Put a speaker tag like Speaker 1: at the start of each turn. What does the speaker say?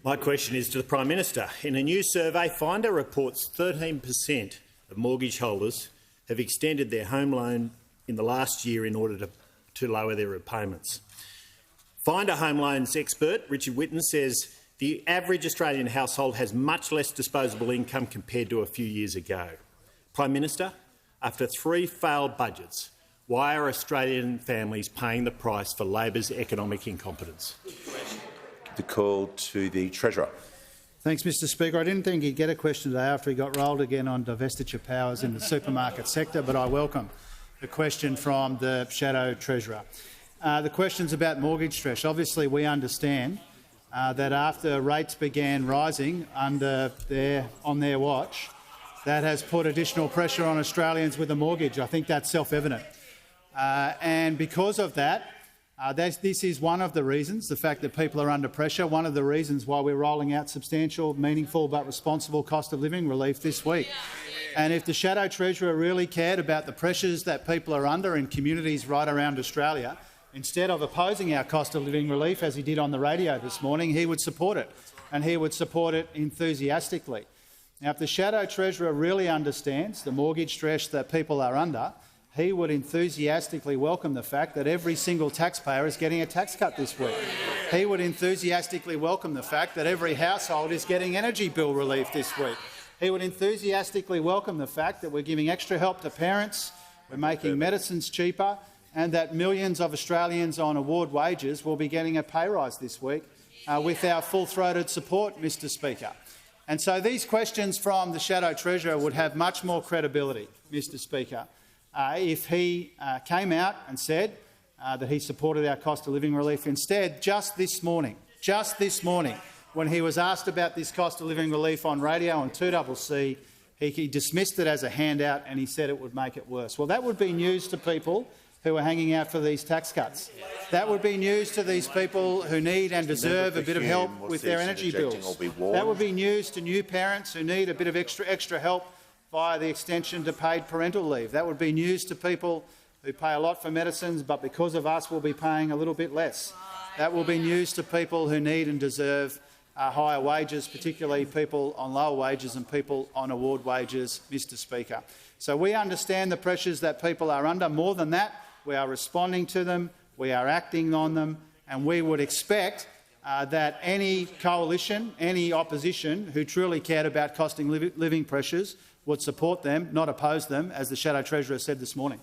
Speaker 1: My question is to the Prime Minister. In a new survey, Finder reports 13% of mortgage holders have extended their home loan in the last year in order to lower their repayments. Finder home loans expert Richard Whitten says the average Australian household has much less disposable income compared to a few years ago. Prime Minister, after 3 failed budgets, why are Australian families paying the price for Labor's economic incompetence?
Speaker 2: The call to the Treasurer.
Speaker 3: Thanks, Mr Speaker. I didn't think he'd get a question today after he got rolled again on divestiture powers in the supermarket sector, but I welcome the question from the Shadow Treasurer. The question's about mortgage stress. Obviously, we understand that after rates began rising on their watch, that has put additional pressure on Australians with a mortgage. I think that's self-evident. And because of that, this is one of the reasons, the fact that people are under pressure, one of the reasons why we're rolling out substantial, meaningful but responsible cost of living relief this week. And if the Shadow Treasurer really cared about the pressures that people are under in communities right around Australia, instead of opposing our cost of living relief, as he did on the radio this morning, he would support it, and he would support it enthusiastically. Now, if the Shadow Treasurer really understands the mortgage stress that people are under, he would enthusiastically welcome the fact that every single taxpayer is getting a tax cut this week. He would enthusiastically welcome the fact that every household is getting energy bill relief this week. He would enthusiastically welcome the fact that we're giving extra help to parents, we're making medicines cheaper, and that millions of Australians on award wages will be getting a pay rise this week with our full-throated support, Mr Speaker. And so these questions from the Shadow Treasurer would have much more credibility, Mr Speaker, if he came out and said that he supported our cost of living relief. Instead, just this morning, when he was asked about this cost of living relief on radio on 2CC, he dismissed it as a handout and he said it would make it worse. Well, that would be news to people who are hanging out for these tax cuts. That would be news to these people who need and deserve a bit of help with their energy bills. That would be news to new parents who need a bit of extra help via the extension to paid parental leave. That would be news to people who pay a lot for medicines but because of us will be paying a little bit less. That will be news to people who need and deserve higher wages, particularly people on lower wages and people on award wages, Mr Speaker. So we understand the pressures that people are under. More than that, we are responding to them, we are acting on them, and we would expect that any coalition, any opposition who truly cared about cost of living pressures would support them, not oppose them, as the Shadow Treasurer said this morning.